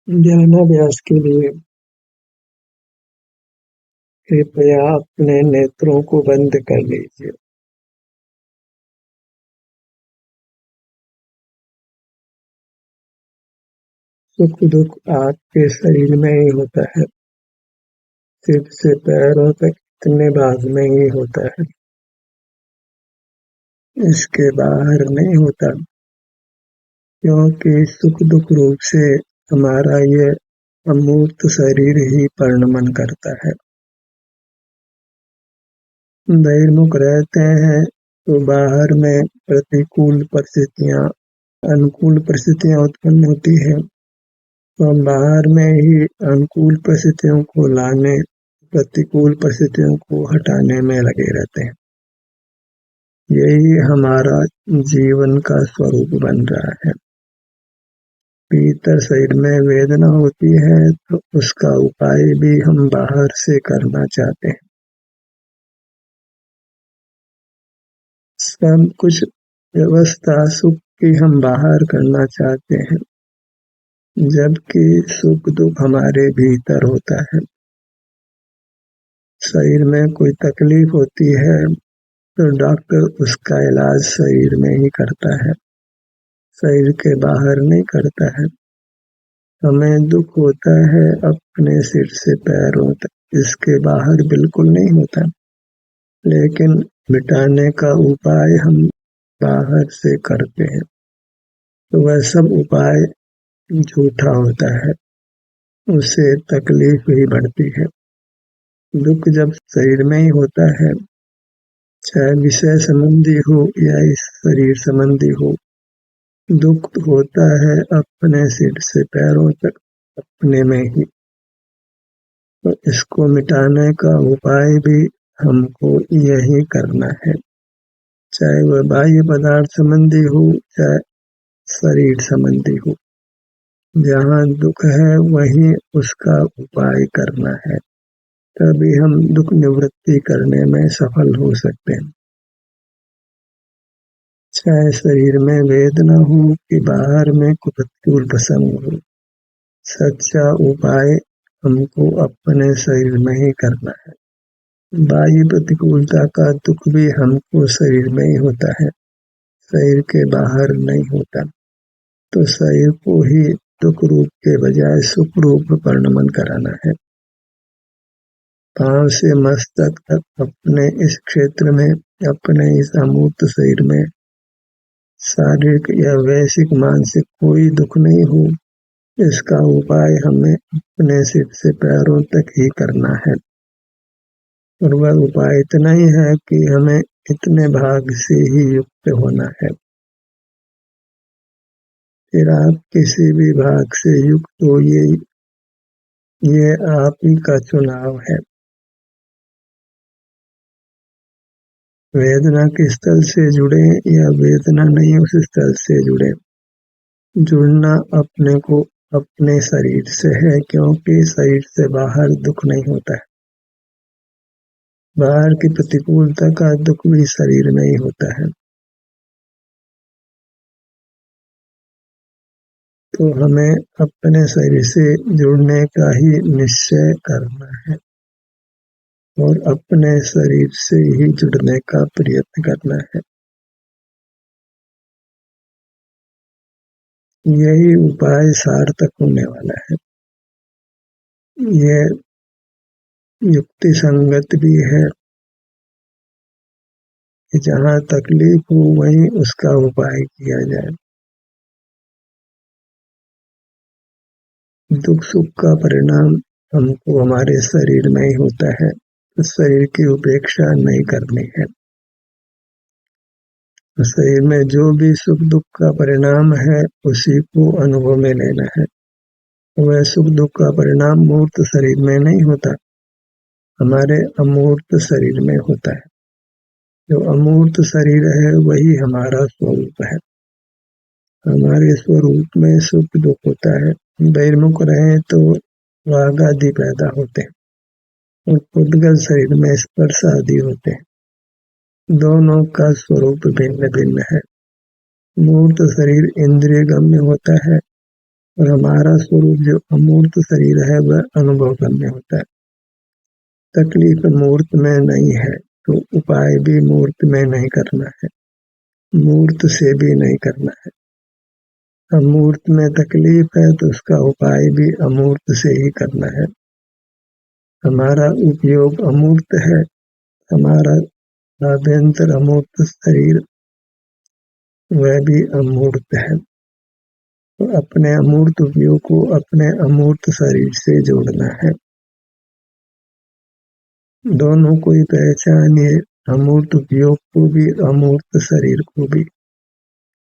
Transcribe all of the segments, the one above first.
ज्ञानाभ्यास के लिए कृपया अपने नेत्रों को बंद कर लीजिए। सुख दुख आपके शरीर में ही होता है, सिर से पैरों तक इतने भाग में ही होता है, इसके बाहर नहीं होता। क्योंकि सुख दुख रूप से हमारा ये अमूर्त शरीर ही परिणमन करता है। बहिर्मुख रहते हैं तो बाहर में प्रतिकूल परिस्थितियां अनुकूल परिस्थितियां उत्पन्न होती है, तो हम बाहर में ही अनुकूल परिस्थितियों को लाने, प्रतिकूल परिस्थितियों को हटाने में लगे रहते हैं। यही हमारा जीवन का स्वरूप बन रहा है। भीतर शरीर में वेदना होती है तो उसका उपाय भी हम बाहर से करना चाहते हैं। सब कुछ व्यवस्था सुख की हम बाहर करना चाहते हैं, जबकि सुख दुख हमारे भीतर होता है। शरीर में कोई तकलीफ होती है तो डॉक्टर उसका इलाज शरीर में ही करता है, शरीर के बाहर नहीं करता है। हमें दुख होता है अपने सिर से पैरों तक, इसके बाहर बिल्कुल नहीं होता, लेकिन मिटाने का उपाय हम बाहर से करते हैं, तो वह सब उपाय झूठा होता है, उससे तकलीफ ही बढ़ती है। दुख जब शरीर में ही होता है, चाहे विषय संबंधी हो या इस शरीर संबंधी हो, दुख होता है अपने सिर से पैरों तक अपने में ही। तो इसको मिटाने का उपाय भी हमको यही करना है, चाहे वह बाह्य पदार्थ संबंधी हो चाहे शरीर संबंधी हो। जहाँ दुख है वहीं उसका उपाय करना है, तभी हम दुख निवृत्ति करने में सफल हो सकते हैं। चाहे शरीर में वेदना हो कि बाहर में प्रतिकूल प्रसंग हो, सच्चा उपाय हमको अपने शरीर में ही करना है। बाह्य प्रतिकूलता का दुख भी हमको शरीर में ही होता है, शरीर के बाहर नहीं होता। तो शरीर को ही दुख रूप के बजाय सुख रूप परिणमन कराना है। पांव से मस्तक तक अपने इस क्षेत्र में, अपने इस अमूर्त शरीर में शारीरिक या वैश्विक मानसिक कोई दुख नहीं हो, इसका उपाय हमें अपने सिर से पैरों तक ही करना है। और वह उपाय इतना ही है कि हमें इतने भाग से ही युक्त होना है। फिर आप किसी भी भाग से युक्त हो, ये आप ही का चुनाव है। वेदना के स्थल से जुड़े या वेदना नहीं उस स्थल से जुड़े, जुड़ना अपने को अपने शरीर से है, क्योंकि शरीर से बाहर दुख नहीं होता है। बाहर की प्रतिकूलता का दुख भी शरीर में ही होता है। तो हमें अपने शरीर से जुड़ने का ही निश्चय करना है और अपने शरीर से ही जुड़ने का प्रयत्न करना है। यही उपाय सार्थक होने वाला है। यह युक्ति संगत भी है कि जहाँ तकलीफ हो वहीं उसका उपाय किया जाए। दुख सुख का परिणाम हमको हमारे शरीर में ही होता है, तो शरीर की उपेक्षा नहीं करनी है। शरीर में जो भी सुख दुख का परिणाम है उसी को अनुभव में लेना है। वह सुख दुख का परिणाम मूर्त शरीर में नहीं होता, हमारे अमूर्त शरीर में होता है। जो अमूर्त शरीर है वही हमारा स्वरूप है। हमारे स्वरूप में सुख दुख होता है। बहिर्मुख रहे तो राग आदि पैदा होते हैं और पुद्गल शरीर में स्पर्श आदि होते हैं। दोनों का स्वरूप भिन्न भिन्न है। मूर्त शरीर इंद्रिय गम्य होता है और हमारा स्वरूप जो अमूर्त शरीर है वह अनुभव करने होता है। तकलीफ मूर्त में नहीं है तो उपाय भी मूर्त में नहीं करना है, मूर्त से भी नहीं करना है। अमूर्त में तकलीफ है तो उसका उपाय भी अमूर्त से ही करना है। हमारा उपयोग अमूर्त है, हमारा आभ्यंतर अमूर्त शरीर वह भी अमूर्त है। तो अपने अमूर्त उपयोग को अपने अमूर्त शरीर से जोड़ना है। दोनों को ही पहचानिए, अमूर्त उपयोग को भी अमूर्त शरीर को भी।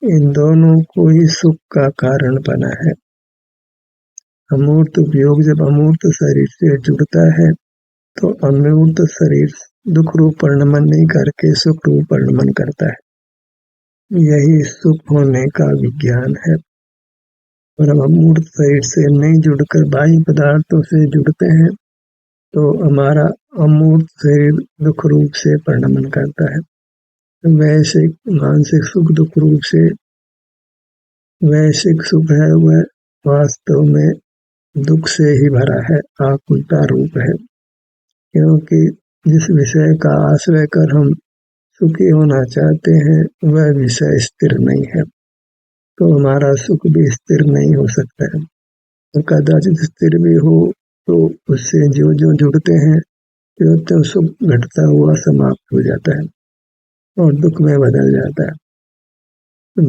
इन दोनों को ही सुख का कारण बना है। अमूर्त उपयोग जब अमूर्त शरीर से जुड़ता है तो अमूर्त शरीर दुख रूप परिणमन नहीं करके सुख रूप परिणमन करता है। यही सुख होने का विज्ञान है। और हम अमूर्त शरीर से नहीं जुड़कर बाह्य पदार्थों से जुड़ते हैं तो हमारा अमूर्त शरीर दुख रूप से परिणमन करता है। वैश्विक मानसिक सुख दुख रूप से वैश्विक सुख है वह वास्तव में दुख से ही भरा है, आकुलता रूप है। क्योंकि जिस विषय का आश्रय कर हम सुखी होना चाहते हैं वह विषय स्थिर नहीं है, तो हमारा सुख भी स्थिर नहीं हो सकता है। और कदाचित स्थिर भी हो तो उससे जो जो जुड़ते हैं तो सुख घटता हुआ समाप्त हो जाता है और दुख में बदल जाता है।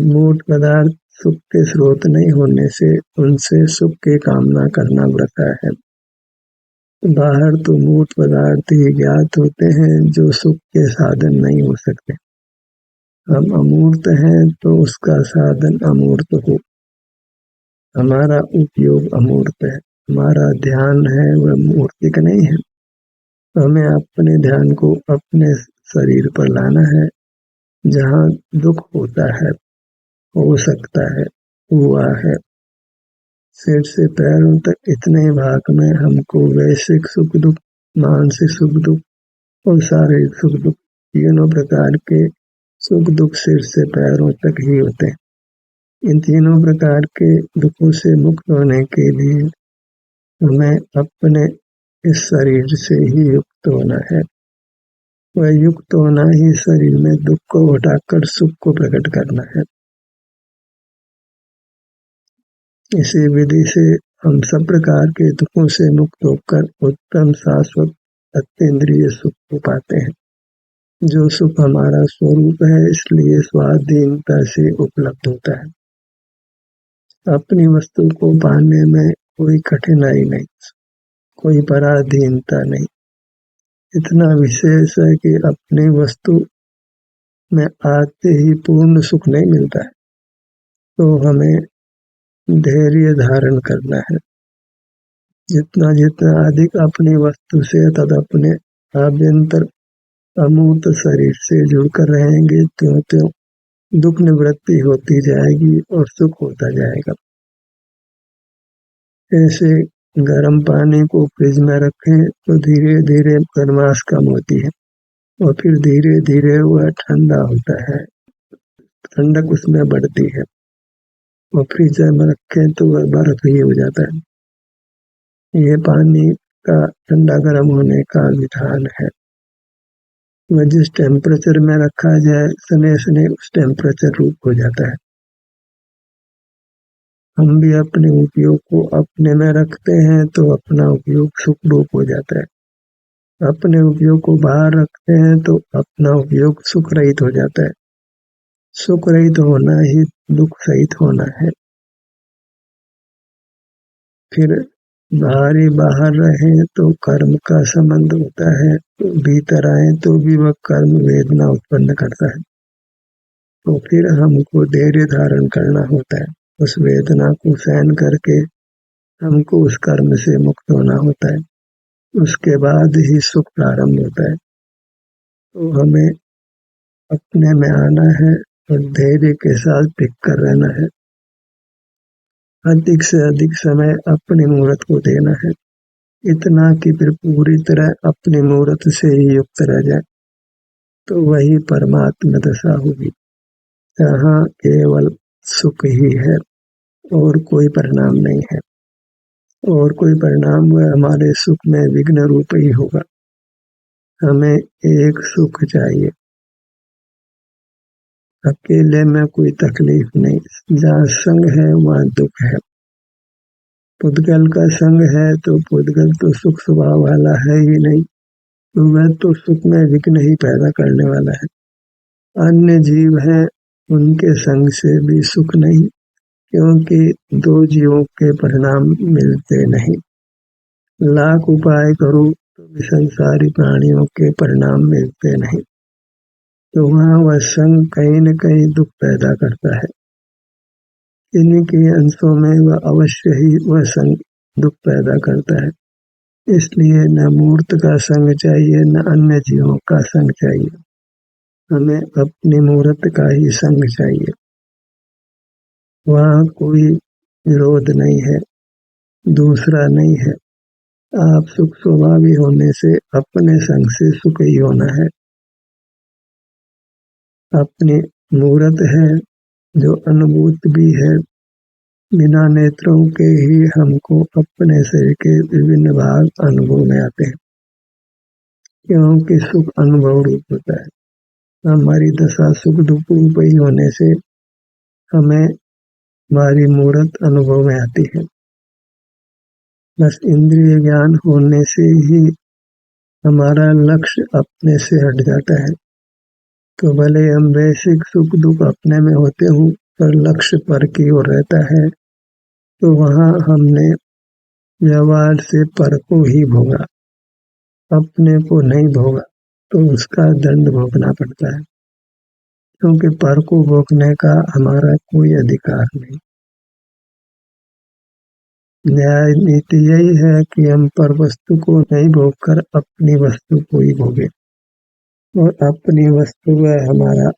मूर्त पदार्थ सुख के स्रोत नहीं होने से उनसे सुख की कामना करना वृथा है। बाहर तो मूर्त पदार्थ ही ज्ञात होते हैं जो सुख के साधन नहीं हो सकते। हम अमूर्त हैं तो उसका साधन अमूर्त हो। हमारा उपयोग अमूर्त है, हमारा ध्यान है वह मूर्तिक नहीं है। हमें अपने ध्यान को अपने शरीर पर लाना है जहाँ दुख होता है, हो सकता है, हुआ है। सिर से पैरों तक इतने भाग में हमको वैश्विक सुख दुख, मानसिक सुख दुख और शारीरिक सुख दुख तीनों प्रकार के सुख दुख सिर से पैरों तक ही होते हैं। इन तीनों प्रकार के दुखों से मुक्त होने के लिए हमें अपने इस शरीर से ही युक्त होना है। वह युक्त होना ही शरीर में दुख को हटाकर सुख को प्रकट करना है। इसी विधि से हम सब प्रकार के दुखों से मुक्त होकर उत्तम शाश्वत अतीन्द्रिय सुख को पाते हैं। जो सुख हमारा स्वरूप है इसलिए स्वाधीनता से उपलब्ध होता है। अपनी वस्तु को पाने में कोई कठिनाई नहीं, कोई पराधीनता नहीं। इतना विशेष है कि अपनी वस्तु में आते ही पूर्ण सुख नहीं मिलता है, तो हमें धैर्य धारण करना है। जितना जितना अधिक अपनी वस्तु से तद अपने आभ्यंतर अमूर्त शरीर से जुड़कर रहेंगे त्यों त्यों दुख निवृत्ति होती जाएगी और सुख होता जाएगा। ऐसे गर्म पानी को फ्रिज में रखें तो धीरे धीरे गर्माश कम होती है और फिर धीरे धीरे वह ठंडा होता है, ठंडक उसमें बढ़ती है और फ्रीजर में रखें तो वह बर्फ ही हो जाता है। ये पानी का ठंडा गर्म होने का विधान है। वह जिस टेम्परेचर में रखा जाए सने सने उस टेम्परेचर रूप हो जाता है। हम भी अपने उपयोग को अपने में रखते हैं तो अपना उपयोग सुख रूप हो जाता है। अपने उपयोग को बाहर रखते हैं तो अपना उपयोग सुख रहित हो जाता है। सुख रहित होना ही दुख सहित होना है। फिर बाहर रहे तो कर्म का संबंध होता है, तो भीतर आए तो भी वह कर्म वेदना उत्पन्न करता है। तो फिर हमको धैर्य धारण करना होता है, उस वेदना को सहन करके हमको उस कर्म से मुक्त होना होता है। उसके बाद ही सुख प्रारंभ होता है। तो हमें अपने में आना है और धैर्य के साथ टिक कर रहना है। अधिक से अधिक समय अपने मुहूर्त को देना है, इतना कि फिर पूरी तरह अपने मुहूर्त से ही युक्त रह जाए, तो वही परमात्मा दशा होगी जहाँ केवल सुख ही है। और कोई परिणाम नहीं है, और कोई परिणाम वह हमारे सुख में विघ्न रूप ही होगा। हमें एक सुख चाहिए, अकेले में कोई तकलीफ नहीं। जहाँ संग है वहाँ दुख है। पुद्गल का संग है तो पुद्गल तो सुख स्वभाव वाला है ही नहीं, तो वह तो सुख में विघ्न ही पैदा करने वाला है। अन्य जीव हैं, उनके संग से भी सुख नहीं, क्योंकि दो जीवों के परिणाम मिलते नहीं। लाख उपाय करो तो भी संसारी प्राणियों के परिणाम मिलते नहीं, तो वहाँ वह संग कहीं न कहीं दुख पैदा करता है। इन्हीं के अंशों में वह अवश्य ही वह संग दुख पैदा करता है। इसलिए न मूर्त का संग चाहिए, न अन्य जीवों का संग चाहिए। हमें अपनी मूर्त का ही संग चाहिए। वहाँ कोई विरोध नहीं है, दूसरा नहीं है। आप सुख स्वभावी होने से अपने संग से सुख ही होना है। अपनी मूर्त है जो अनुभूत भी है। बिना नेत्रों के ही हमको अपने शरीर के विभिन्न भाग अनुभव में आते हैं, क्योंकि सुख अनुभव रूप होता है। हमारी दशा सुख दुख रूप ही होने से हमें हमारी मूर्त अनुभव में आती है। बस इंद्रिय ज्ञान होने से ही हमारा लक्ष्य अपने से हट जाता है। तो भले हम वैश्विक सुख दुख अपने में होते हों, पर लक्ष्य पर की ओर रहता है, तो वहाँ हमने व्यवहार से पर को ही भोगा, अपने को नहीं भोगा, तो उसका दंड भोगना पड़ता है, क्योंकि पर को भोगने का हमारा कोई अधिकार नहीं। न्याय नीति यही है कि हम पर वस्तु को नहीं भोगकर अपनी वस्तु को ही भोगे, और अपनी वस्तु वह हमारा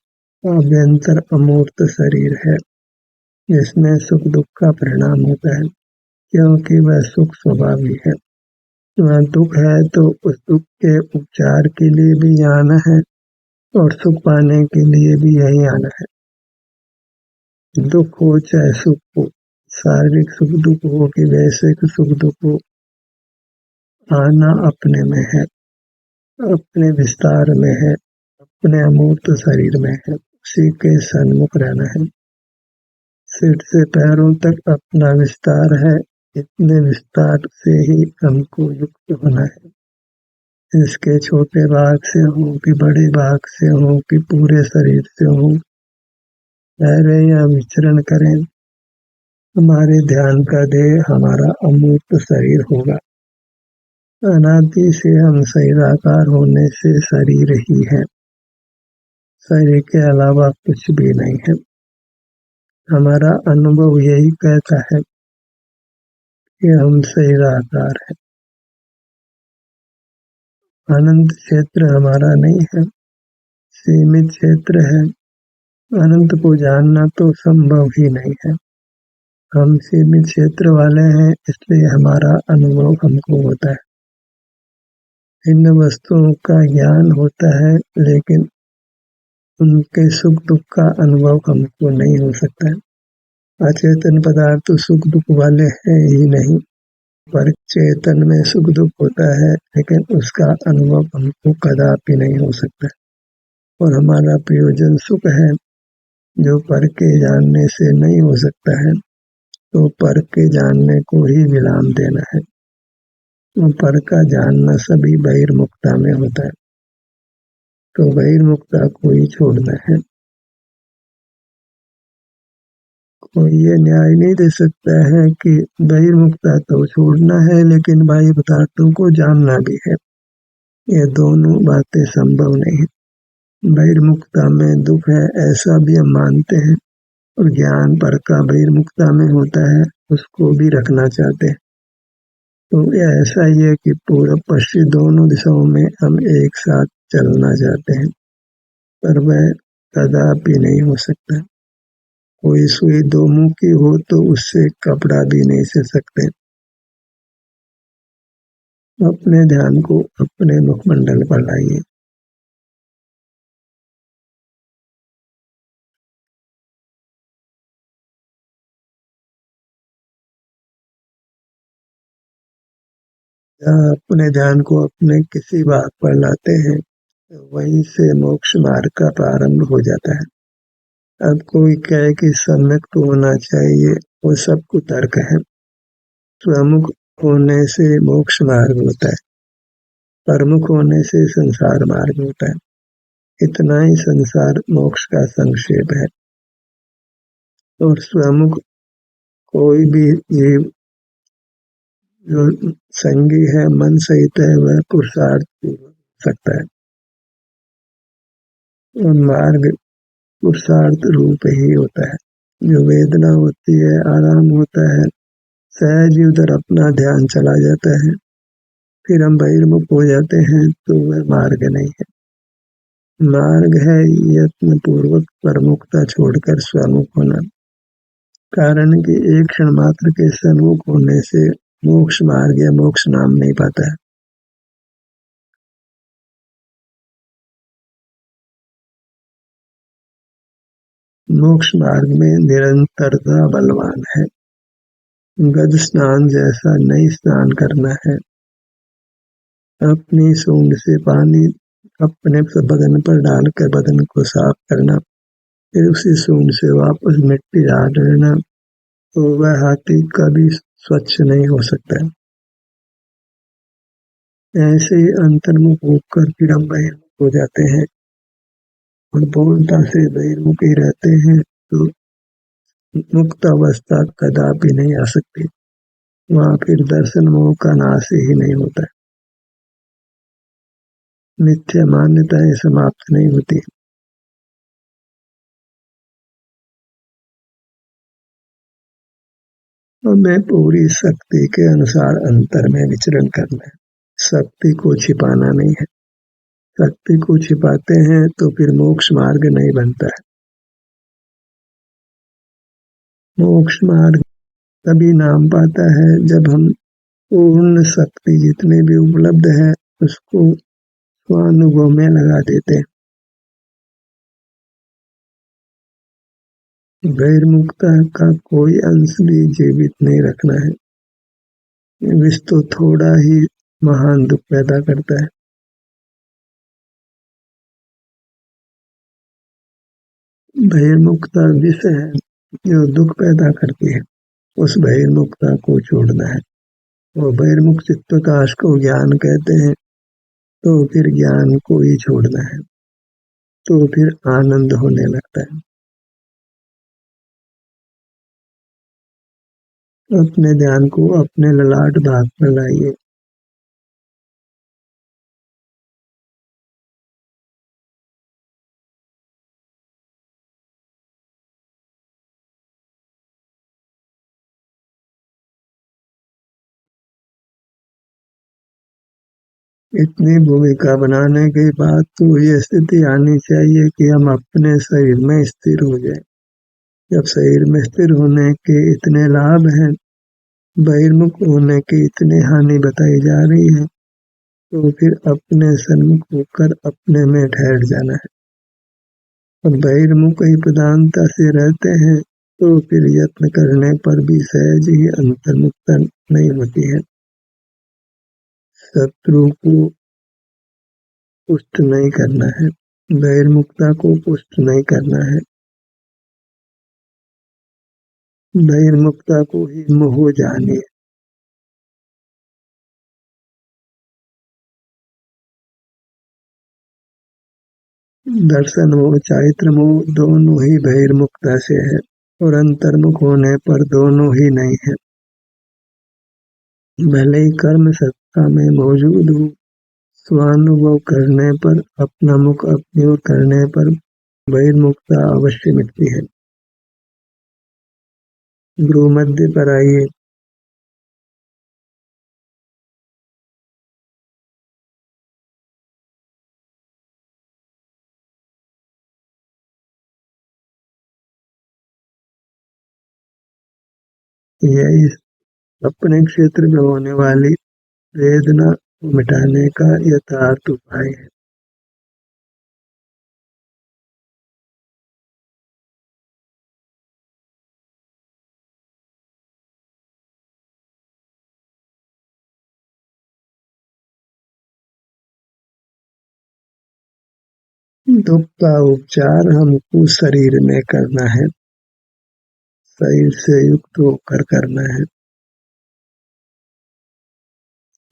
आभ्यंतर अमूर्त शरीर है, जिसमें सुख दुख का परिणाम होता है, क्योंकि वह सुख स्वभावी है। वहाँ दुख है तो उस दुख के उपचार के लिए भी आना है, और सुख पाने के लिए भी यही आना है। दुख हो चाहे सुख हो, शारीरिक सुख दुख हो कि वैश्विक सुख दुख हो, आना अपने में है, अपने विस्तार में है, अपने अमूर्त शरीर में है। उसी के सन्मुख रहना है। सिर से पैरों तक अपना विस्तार है, इतने विस्तार से ही हमको युक्त होना है। इसके छोटे भाग से हो कि बड़े भाग से हो कि पूरे शरीर से हो, ठहरे या विचरण करें, हमारे ध्यान का देह हमारा अमूर्त शरीर होगा। अनादि से हम शरीराकार होने से शरीर ही है, शरीर के अलावा कुछ भी नहीं है। हमारा अनुभव यही कहता है कि हम शरीराकार है। अनंत क्षेत्र हमारा नहीं है, सीमित क्षेत्र है। अनंत को जानना तो संभव ही नहीं है। हम सीमित क्षेत्र वाले हैं, इसलिए हमारा अनुभव हमको होता है। इन वस्तुओं का ज्ञान होता है, लेकिन उनके सुख दुख का अनुभव हमको नहीं हो सकता है। अचेतन पदार्थ तो सुख दुख वाले हैं ही नहीं, पर चेतन में सुख दुख होता है, लेकिन उसका अनुभव हमको कदापि नहीं हो सकता। और हमारा प्रयोजन सुख है, जो पर के जानने से नहीं हो सकता है, तो पर के जानने को ही विराम देना है। तो पर का जानना सभी बहिर्मुखता में होता है, तो बहिर्मुखता को ही छोड़ना है। कोई ये न्याय नहीं दे सकता है कि बहिर्मुखता तो छोड़ना है, लेकिन बाह्य पदार्थों को जानना भी है। ये दोनों बातें संभव नहीं है। बहिर्मुखता में दुख है ऐसा भी हम मानते हैं, और ज्ञान पर का बहिर्मुखता में होता है, उसको भी रखना चाहते हैं। तो यह ऐसा ही है कि पूर्व पश्चिम दोनों दिशाओं में हम एक साथ चलना चाहते हैं, पर वह कदापि नहीं हो सकता। कोई सुई दो मुंह की हो तो उससे कपड़ा भी नहीं सिल सकते। अपने ध्यान को अपने मुखमंडल पर लाइए। जहाँ अपने ध्यान को अपने किसी बात पर लाते हैं, वहीं से मोक्ष मार्ग का प्रारंभ हो जाता है। अब कोई कहे कि सम्यक तो होना चाहिए, वो सब कुतर्क है। स्वमुख होने से मोक्ष मार्ग होता है, परमुख होने से संसार मार्ग होता है। इतना ही संसार मोक्ष का संक्षेप है। और स्वमुख कोई भी जीव जो संगी है, मन सहित है, वह पुरुषार्थ सकता है। और मार्ग पुरुषार्थ रूप ही होता है। जो वेदना होती है, आराम होता है, सहज ही उधर अपना ध्यान चला जाता है, फिर हम बहिर्मुख हो जाते हैं, तो वह मार्ग नहीं है। मार्ग है यत्न पूर्वक परमुखता छोड़कर स्वमुख होना। कारण कि एक क्षण मात्र के सन्मुख होने से मोक्ष मार्ग या मोक्ष नाम नहीं पाता है। मोक्ष मार्ग में निरंतरता बलवान है। गज स्नान जैसा नहीं स्नान करना है। अपनी सूंड से पानी अपने बदन पर डालकर बदन को साफ करना, फिर उसी सूंड से वापस मिट्टी डाल लेना, तो वह हाथी कभी स्वच्छ नहीं हो सकता। ऐसे ही अंतर्मुख होकर फिर हम बहिर्मुख हो जाते हैं और पूर्णता से बहिर्मुख ही रहते हैं, तो मुक्त अवस्था कदापि नहीं आ सकती। वहाँ फिर दर्शन मोह का नाश ही नहीं होता है। मिथ्या मान्यताएं समाप्त नहीं होती। हमें पूरी शक्ति के अनुसार अंतर में विचरण करना है। शक्ति को छिपाना नहीं है। शक्ति को छिपाते हैं तो फिर मोक्ष मार्ग नहीं बनता है। मोक्ष मार्ग तभी नाम पाता है जब हम पूर्ण शक्ति जितने भी उपलब्ध है उसको स्वानुभव में लगा देते हैं। गैरमुक्ता का कोई अंश भी जीवित नहीं रखना है। विष तो थोड़ा ही महान दुख पैदा करता है। बहिर्मुखता विष है जो दुख पैदा करती है। उस बहिर्मुखता को छोड़ना है। और बहिर्मुख चित्तप्रकाश को ज्ञान कहते हैं, तो फिर ज्ञान को ही छोड़ना है, तो फिर आनंद होने लगता है। अपने ध्यान को अपने ललाट भाग पर लाइए। इतनी भूमिका बनाने के बाद तो ये स्थिति आनी चाहिए कि हम अपने शरीर में स्थिर हो जाए। जब शरीर में स्थिर होने के इतने लाभ हैं, बहिर्मुख होने की इतनी हानि बताई जा रही है, तो फिर अपने सन्मुख होकर अपने में ठहर जाना है। और बहिर्मुख ही प्रधानता से रहते हैं, तो फिर यत्न करने पर भी सहज ही अंतर्मुखता नहीं होती है। शत्रु को पुष्ट नहीं करना है, बहिर्मुखता को पुष्ट नहीं करना है। बहिर्मुखता को ही मोह जानिए। दर्शन मोह, चारित्र मोह दोनों ही बहिर्मुखता से है, और अंतर्मुख होने पर दोनों ही नहीं है। भले ही कर्म सत्ता में मौजूद हो, स्वानुभव करने पर, अपना मुख अपनी ओर करने पर बहिर्मुखता अवश्य मिटती है। गुरु मध्य पर आइए। यही अपने क्षेत्र में होने वाली वेदना को मिटाने का यथार्थ उपाय है। दुख का उपचार हमको शरीर में करना है, शरीर से युक्त होकर करना है।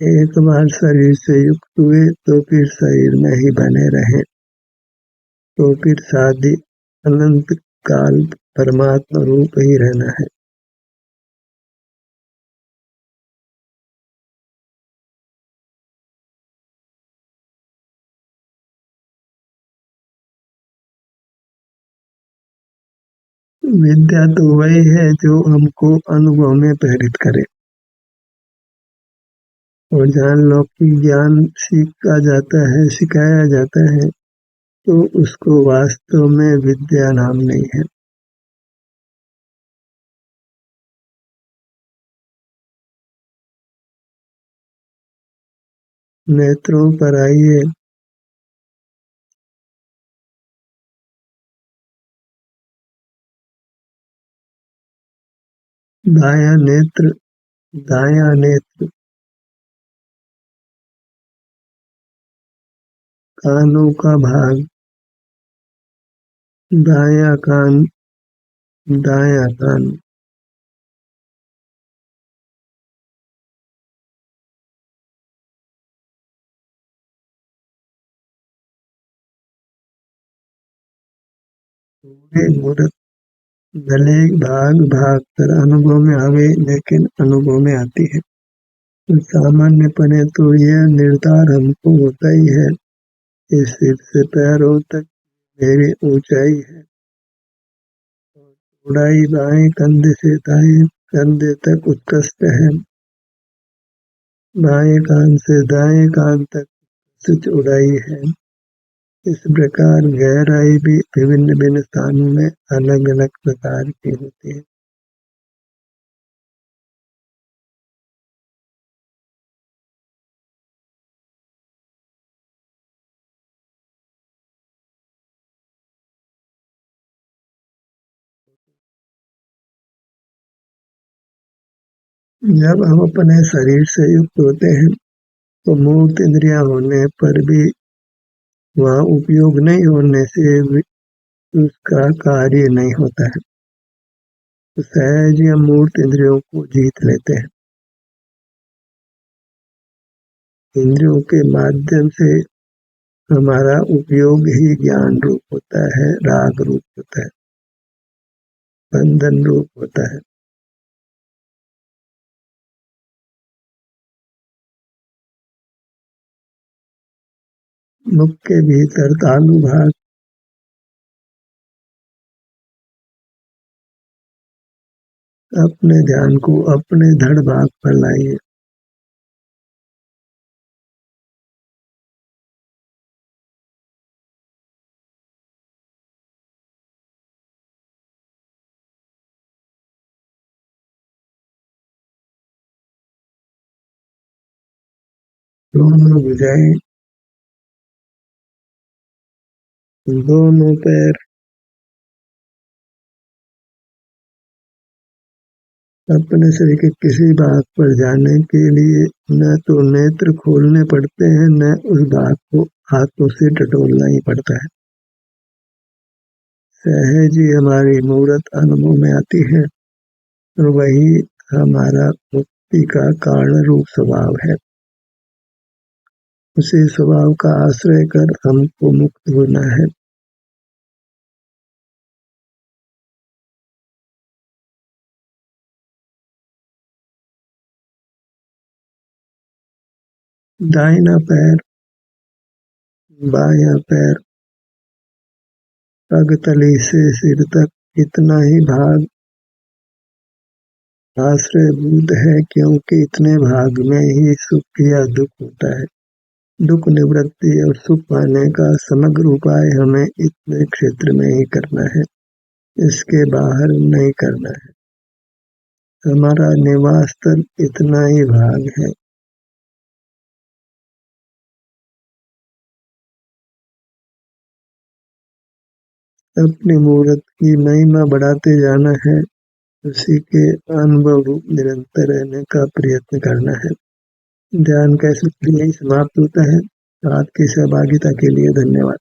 एक बार शरीर से युक्त हुए तो फिर शरीर में ही बने रहें, तो फिर शादी अनंत काल परमात्मा रूप ही रहना है। विद्या तो वही है जो हमको अनुभव में प्रेरित करे, और जहाँ लौकिक ज्ञान सीखा जाता है, सिखाया जाता है, तो उसको वास्तव में विद्या नाम नहीं है। नेत्रों पर आइए। दायां नेत्र, दायां नेत्र, कानों का भाग, दायां कान, दायां कान, पूरे मूर्त भले भाग भाग कर अनुभव में आवे, लेकिन अनुभव में आती है। सामान्यपने तो यह निर्धार हमको होता ही है, इस सिर से पैरों तक मेरी ऊंचाई है, चौड़ाई बाएं कंधे से दाएं कंधे तक उत्कृष्ट है, बाएं कान से दाएं कान तक चौड़ाई है। इस प्रकार गहराई भी विभिन्न भिन्न स्थानों में अलग अलग प्रकार की होती है। जब हम अपने शरीर से युक्त होते हैं तो मूर्त इंद्रियां होने पर भी वहाँ उपयोग नहीं होने से उसका कार्य नहीं होता है, तो सहज ही हम मूर्त इंद्रियों को जीत लेते हैं। इंद्रियों के माध्यम से हमारा उपयोग ही ज्ञान रूप होता है, राग रूप होता है, बंधन रूप होता है। मुख के भीतर तालु भाग, अपने ध्यान को अपने धड़ भाग पर लाइए। दोनों भुजाएं, दोनों पैर, अपने शरीर के किसी भाग पर जाने के लिए न तो नेत्र खोलने पड़ते हैं, न उस भाग को हाथों से टटोलना ही पड़ता है। सहज ही हमारी मूर्त अनुभव में आती है, और वही हमारा मुक्ति का कारण रूप स्वभाव है। उसी स्वभाव का आश्रय कर हमको मुक्त होना है। दाहिना पैर, बायां पैर, पगतली से सिर तक इतना ही भाग आश्रयभूत है, क्योंकि इतने भाग में ही सुख या दुख होता है। दुख निवृत्ति और सुख पाने का समग्र उपाय हमें इतने क्षेत्र में ही करना है, इसके बाहर नहीं करना है। हमारा निवास स्थल इतना ही भाग है। अपनी मूर्त की महिमा बढ़ाते जाना है, उसी के अनुभव रूप निरंतर रहने का प्रयत्न करना है। ध्यान का सूत्र यही समाप्त होता है। आपकी सहभागिता के लिए धन्यवाद।